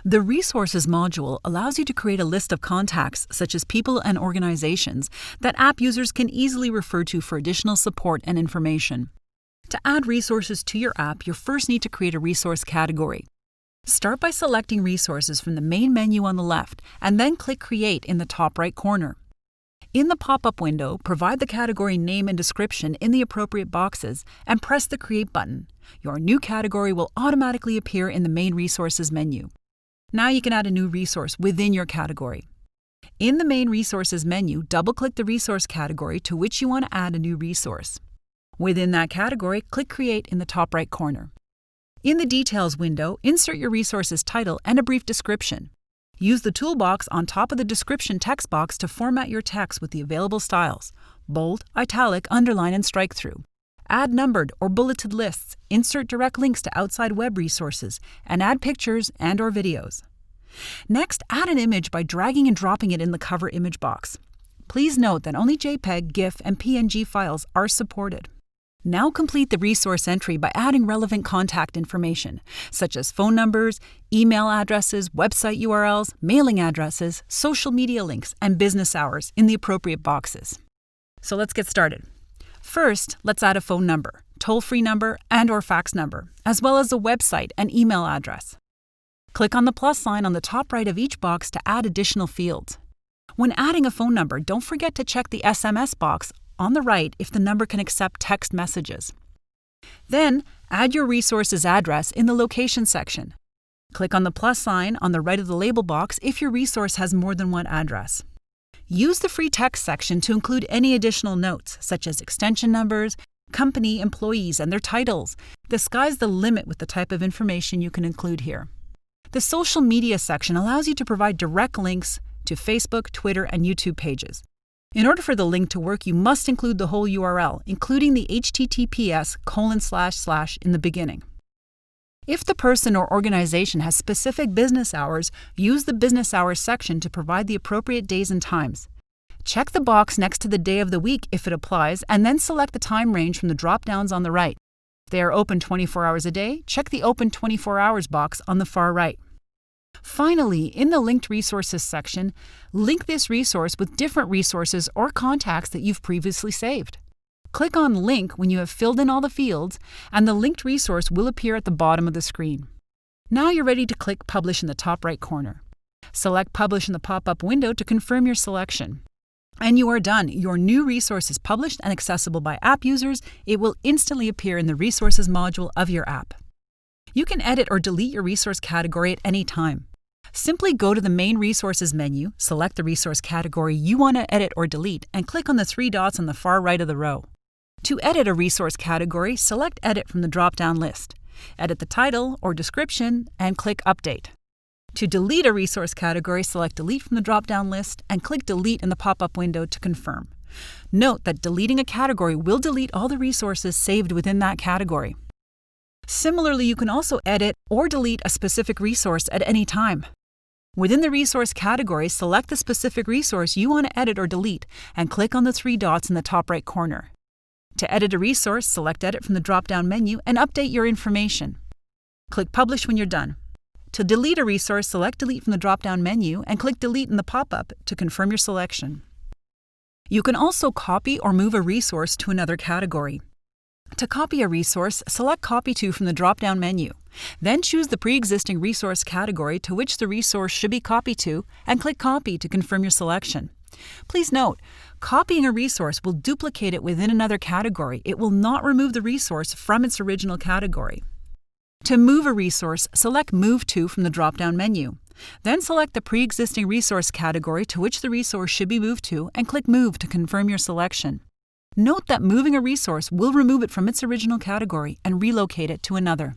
The Resources module allows you to create a list of contacts, such as people and organizations, that app users can easily refer to for additional support and information. To add resources to your app, you first need to create a resource category. Start by selecting resources from the main menu on the left, and then click Create in the top right corner. In the pop-up window, provide the category name and description in the appropriate boxes and press the Create button. Your new category will automatically appear in the main Resources menu. Now you can add a new resource within your category. In the main Resources menu, double-click the resource category to which you want to add a new resource. Within that category, click Create in the top right corner. In the Details window, insert your resource's title and a brief description. Use the toolbox on top of the description text box to format your text with the available styles: bold, italic, underline, and strike-through. Add numbered or bulleted lists, insert direct links to outside web resources, and add pictures and/or videos. Next, add an image by dragging and dropping it in the cover image box. Please note that only JPEG, GIF, and PNG files are supported. Now complete the resource entry by adding relevant contact information, such as phone numbers, email addresses, website URLs, mailing addresses, social media links, and business hours in the appropriate boxes. So let's get started. First, let's add a phone number, toll-free number, and/or fax number, as well as a website and email address. Click on the plus sign on the top right of each box to add additional fields. When adding a phone number, don't forget to check the SMS box on the right if the number can accept text messages. Then, add your resource's address in the Location section. Click on the plus sign on the right of the label box if your resource has more than one address. Use the free text section to include any additional notes, such as extension numbers, company, employees, and their titles. The sky's the limit with the type of information you can include here. The Social Media section allows you to provide direct links to Facebook, Twitter, and YouTube pages. In order for the link to work, you must include the whole URL, including the https:// in the beginning. If the person or organization has specific business hours, use the Business Hours section to provide the appropriate days and times. Check the box next to the day of the week if it applies, and then select the time range from the drop-downs on the right. If they are open 24 hours a day, check the Open 24 Hours box on the far right. Finally, in the Linked Resources section, link this resource with different resources or contacts that you've previously saved. Click on Link when you have filled in all the fields, and the linked resource will appear at the bottom of the screen. Now you're ready to click Publish in the top right corner. Select Publish in the pop-up window to confirm your selection. And you are done. Your new resource is published and accessible by app users. It will instantly appear in the Resources module of your app. You can edit or delete your resource category at any time. Simply go to the main Resources menu, select the resource category you want to edit or delete, and click on the three dots on the far right of the row. To edit a resource category, select Edit from the drop-down list. Edit the title or description and click Update. To delete a resource category, select Delete from the drop-down list and click Delete in the pop-up window to confirm. Note that deleting a category will delete all the resources saved within that category. Similarly, you can also edit or delete a specific resource at any time. Within the resource category, select the specific resource you want to edit or delete and click on the three dots in the top right corner. To edit a resource, select Edit from the drop-down menu and update your information. Click Publish when you're done. To delete a resource, select Delete from the drop-down menu and click Delete in the pop-up to confirm your selection. You can also copy or move a resource to another category. To copy a resource, select Copy To from the drop-down menu. Then choose the pre-existing resource category to which the resource should be copied to and click Copy to confirm your selection. Please note, copying a resource will duplicate it within another category. It will not remove the resource from its original category. To move a resource, select Move To from the drop-down menu. Then select the pre-existing resource category to which the resource should be moved to and click Move to confirm your selection. Note that moving a resource will remove it from its original category and relocate it to another.